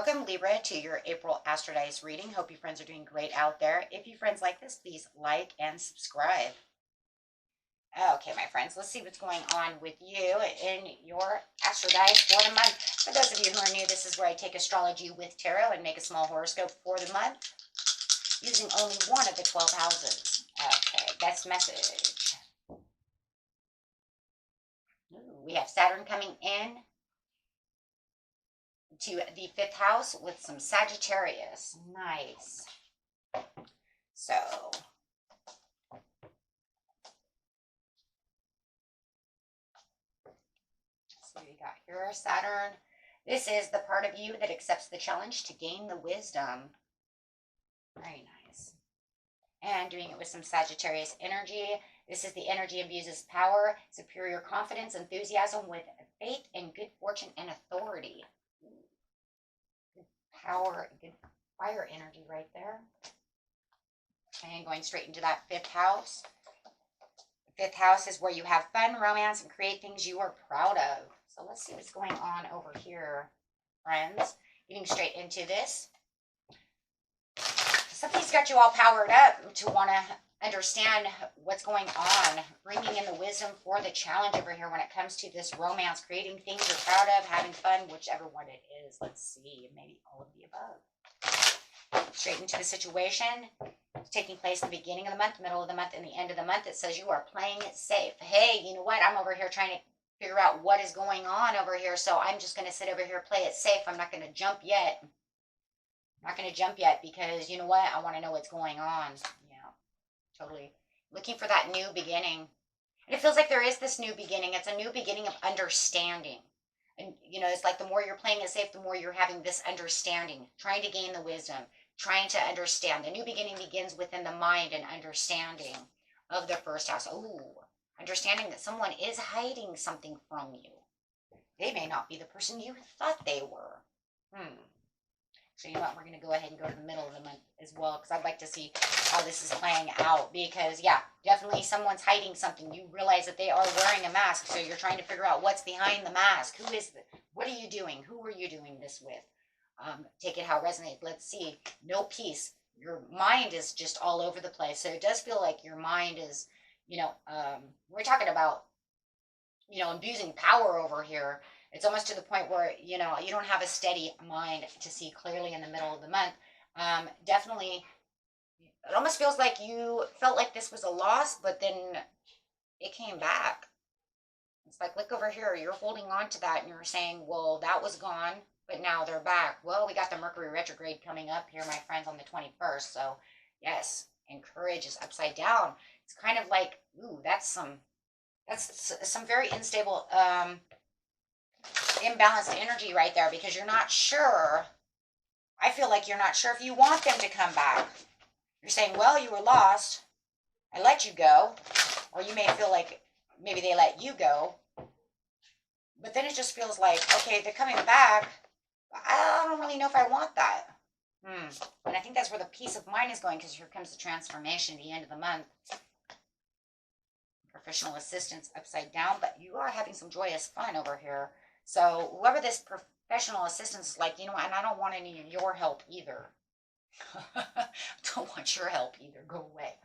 Welcome, Libra, to your April Astro Dice reading. Hope you friends are doing great out there. If you friends like this, please like and subscribe. Okay, my friends, let's see what's going on with you in your Astro Dice for the month. For those of you who are new, this is where I take astrology with tarot and make a small horoscope for the month using only one of the 12 houses. Okay, best message. Ooh, we have Saturn coming in to the 5th house with some Sagittarius. Nice. So we got here Saturn. This is the part of you that accepts the challenge to gain the wisdom. Very nice. And doing it with some Sagittarius energy. This is the energy abuses power, superior confidence, enthusiasm with faith and good fortune and authority. Good power, good fire energy right there. And going straight into that 5th house. The 5th house is where you have fun, romance, and create things you are proud of. So let's see what's going on over here, friends. Getting straight into this. Something's got you all powered up to want to understand what's going on. Bringing in the wisdom for the challenge over here when it comes to this romance. Creating things you're proud of, having fun, whichever one it is. Let's see, maybe all of the above. Straight into the situation. It's taking place at the beginning of the month, middle of the month, and the end of the month. It says you are playing it safe. Hey, you know what? I'm over here trying to figure out what is going on over here, so I'm just going to sit over here, play it safe. I'm not going to jump yet. I'm not going to jump yet because, you know what? I want to know what's going on. Yeah, totally. Looking for that new beginning. And it feels like there is this new beginning. It's a new beginning of understanding. And, you know, it's like the more you're playing it safe, the more you're having this understanding, trying to gain the wisdom, trying to understand. The new beginning begins within the mind and understanding of the 1st house. Ooh, understanding that someone is hiding something from you. They may not be the person you thought they were. So you know what? We're going to go ahead and go to the middle of the month as well, because I'd like to see how this is playing out. Because, yeah, definitely someone's hiding something. You realize that they are wearing a mask, so you're trying to figure out what's behind the mask. Who is it? What are you doing? Who are you doing this with? Take it how it resonates. Let's see. No peace. Your mind is just all over the place. So it does feel like your mind is, you know, we're talking about, you know, abusing power over here. It's almost to the point where, you know, you don't have a steady mind to see clearly in the middle of the month. Definitely, it almost feels like you felt like this was a loss, but then it came back. It's like, look over here. You're holding on to that and you're saying, well, that was gone, but now they're back. Well, we got the Mercury retrograde coming up here, my friends, on the 21st. So, yes, and courage is upside down. It's kind of like, ooh, that's some very unstable, imbalanced energy right there, because you're not sure. I feel like you're not sure if you want them to come back. You're saying, well, you were lost. I let you go. Or you may feel like maybe they let you go. But then it just feels like, okay, they're coming back. I don't really know if I want that. And I think that's where the peace of mind is going, because here comes the transformation at the end of the month. Professional assistance upside down, but you are having some joyous fun over here. So whoever this professional assistance is like, you know, and I don't want any of your help either. Don't want your help either. Go away.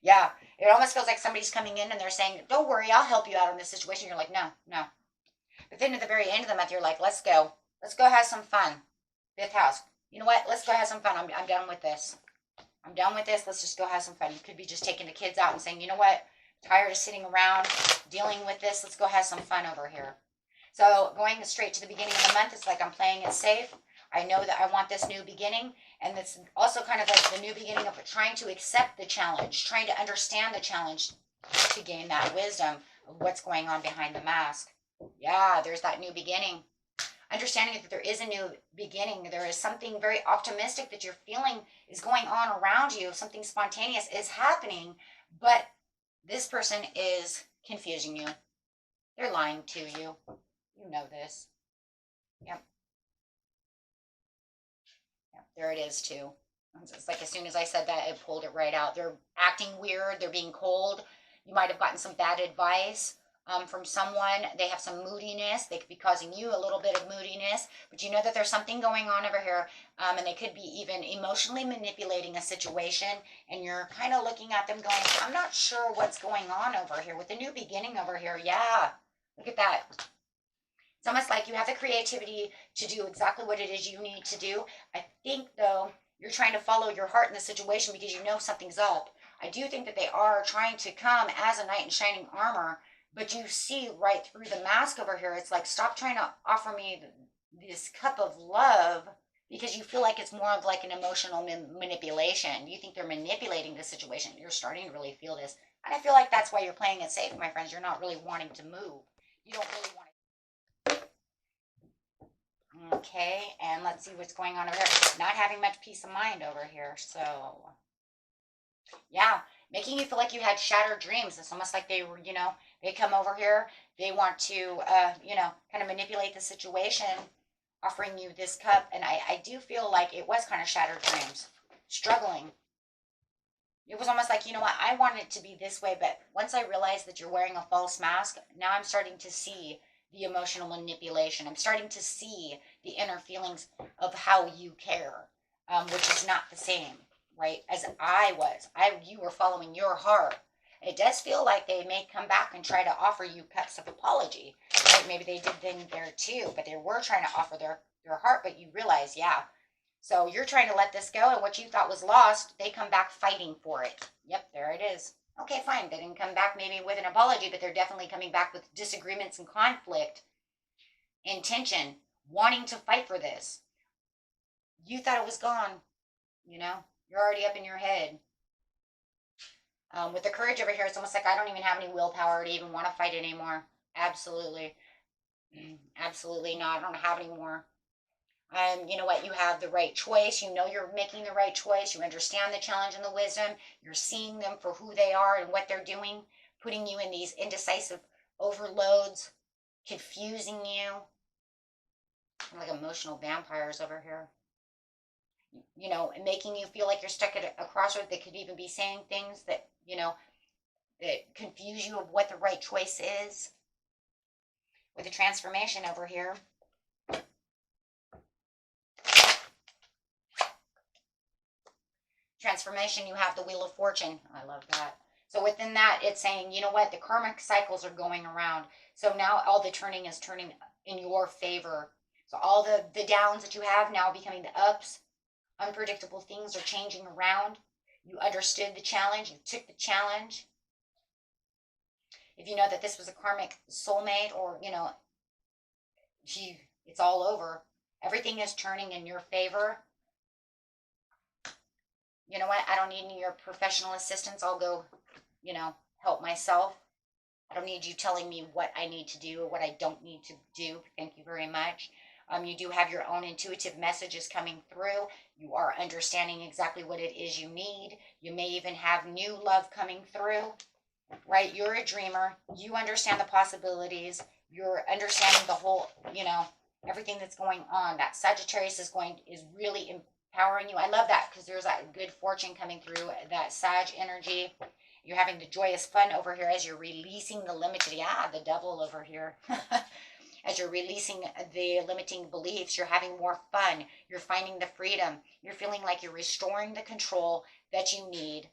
Yeah, it almost feels like somebody's coming in and they're saying, don't worry, I'll help you out in this situation. You're like, no, no. But then at the very end of the month, you're like, let's go. Let's go have some fun. 5th house. You know what? Let's go have some fun. I'm done with this. I'm done with this. Let's just go have some fun. You could be just taking the kids out and saying, you know what? I'm tired of sitting around dealing with this. Let's go have some fun over here. So going straight to the beginning of the month, it's like I'm playing it safe. I know that I want this new beginning. And it's also kind of like the new beginning of trying to accept the challenge, trying to understand the challenge to gain that wisdom of what's going on behind the mask. Yeah, there's that new beginning. Understanding that there is a new beginning. There is something very optimistic that you're feeling is going on around you. Something spontaneous is happening, but this person is confusing you. They're lying to you. You know this. Yep. Yep, there it is too. It's like as soon as I said that, it pulled it right out. They're acting weird. They're being cold. You might have gotten some bad advice. from someone. They have some moodiness. They could be causing you a little bit of moodiness, but you know that there's something going on over here, and they could be even emotionally manipulating a situation, and you're kind of looking at them going, I'm not sure what's going on over here with the new beginning over here. Yeah, look at that. It's almost like you have the creativity to do exactly what it is you need to do. I think, though, you're trying to follow your heart in the situation because you know something's up. I do think that they are trying to come as a knight in shining armor, but you see right through the mask over here. It's like, stop trying to offer me this cup of love because you feel like it's more of like an emotional manipulation. You think they're manipulating the situation. You're starting to really feel this. And I feel like that's why you're playing it safe, my friends. You're not really wanting to move. You don't really want to. Okay, and let's see what's going on over here. Not having much peace of mind over here. So, yeah, making you feel like you had shattered dreams. It's almost like they were, they come over here. They want to, kind of manipulate the situation, offering you this cup. And I do feel like it was kind of shattered dreams, struggling. It was almost like, I wanted it to be this way. But once I realized that you're wearing a false mask, now I'm starting to see the emotional manipulation. I'm starting to see the inner feelings of how you care, which is not the same, right, as I was. You were following your heart. It does feel like they may come back and try to offer you cups of apology, right? Maybe they did then there too, but they were trying to offer their heart, but you realize, yeah. So you're trying to let this go, and what you thought was lost, they come back fighting for it. Yep, there it is. Okay, fine. They didn't come back maybe with an apology, but they're definitely coming back with disagreements and conflict, intention, wanting to fight for this. You thought it was gone. You're already up in your head. With the courage over here, it's almost like I don't even have any willpower to even want to fight anymore. Absolutely. Absolutely not. I don't have any more. You know what? You have the right choice. You know you're making the right choice. You understand the challenge and the wisdom. You're seeing them for who they are and what they're doing, putting you in these indecisive overloads, confusing you. Like emotional vampires over here. And making you feel like you're stuck at a crossroad. They could even be saying things that, that confuse you of what the right choice is. With the transformation over here. Transformation, you have the Wheel of Fortune. I love that. So within that, it's saying, you know what? The karmic cycles are going around. So now all the turning is turning in your favor. So all the downs that you have now becoming the ups. Unpredictable things are changing around. You understood the challenge. You took the challenge. If you know that this was a karmic soulmate or, it's all over. Everything is turning in your favor. You know what? I don't need any of your professional assistance. I'll go, help myself. I don't need you telling me what I need to do or what I don't need to do. Thank you very much. You do have your own intuitive messages coming through. You are understanding exactly what it is you need. You may even have new love coming through, right? You're a dreamer. You understand the possibilities. You're understanding the whole, everything that's going on. That Sagittarius is really empowering you. I love that because there's that good fortune coming through, that Sag energy. You're having the joyous fun over here as you're releasing the limited, the devil over here. As you're releasing the limiting beliefs, you're having more fun. You're finding the freedom. You're feeling like you're restoring the control that you need.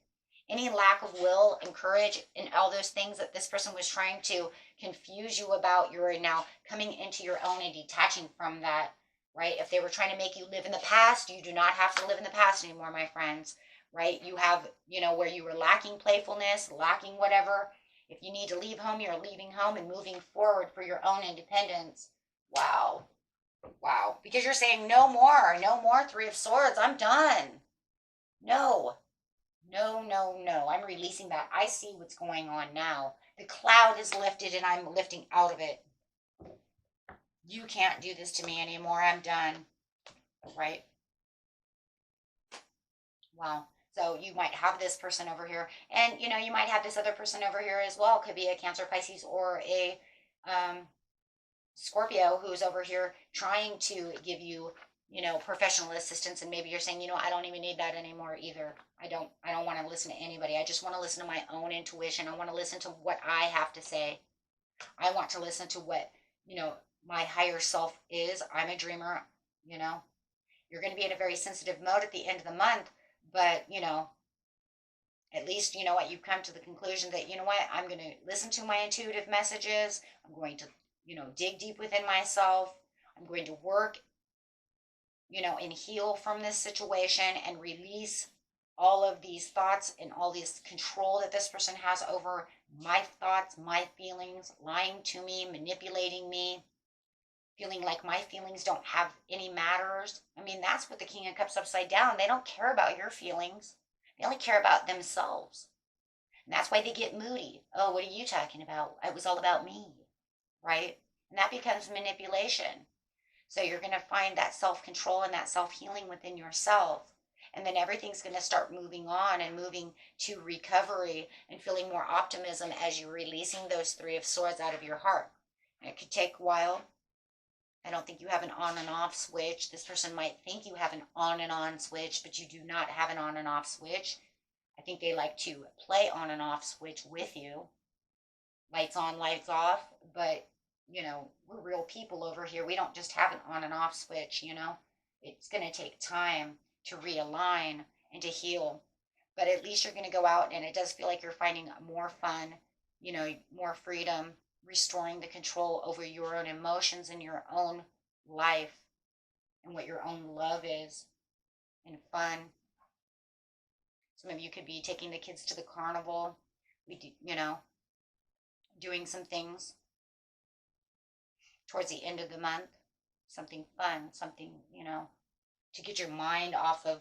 Any lack of will and courage and all those things that this person was trying to confuse you about, you're now coming into your own and detaching from that, right? If they were trying to make you live in the past, you do not have to live in the past anymore, my friends, right? You have, where you were lacking playfulness, lacking whatever. If you need to leave home, you're leaving home and moving forward for your own independence. Wow. Wow. Because you're saying no more, Three of Swords. I'm done. No. No, no, no. I'm releasing that. I see what's going on now. The cloud is lifted and I'm lifting out of it. You can't do this to me anymore. I'm done. Right? Wow. So you might have this person over here, and you might have this other person over here as well. Could be a Cancer, Pisces, or a Scorpio who's over here trying to give you, professional assistance, and maybe you're saying, I don't even need that anymore either. I don't want to listen to anybody. I just want to listen to my own intuition. I want to listen to what I have to say. I want to listen to what, my higher self is. I'm a dreamer, you know. You're going to be in a very sensitive mode at the end of the month, but, at least you know what, you've come to the conclusion that, you know what, I'm going to listen to my intuitive messages. I'm going to, dig deep within myself. I'm going to work, and heal from this situation and release all of these thoughts and all this control that this person has over my thoughts, my feelings, lying to me, manipulating me, feeling like my feelings don't have any matters. I mean, that's what the King of Cups upside down. They don't care about your feelings. They only care about themselves. And that's why they get moody. Oh, what are you talking about? It was all about me, right? And that becomes manipulation. So you're going to find that self control and that self healing within yourself. And then everything's going to start moving on and moving to recovery and feeling more optimism as you're releasing those Three of Swords out of your heart. And it could take a while. I don't think you have an on and off switch. This person might think you have an on and on switch, but you do not have an on and off switch. I think they like to play on and off switch with you. Lights on, lights off. But, we're real people over here. We don't just have an on and off switch. It's going to take time to realign and to heal. But at least you're going to go out, and it does feel like you're finding more fun, more freedom, restoring the control over your own emotions and your own life and what your own love is and fun. Some of you could be taking the kids to the carnival. We do, doing some things towards the end of the month, something fun, something, to get your mind off of,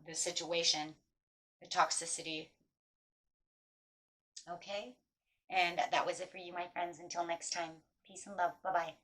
the situation, the toxicity. Okay? And that was it for you, my friends. Until next time, peace and love. Bye bye.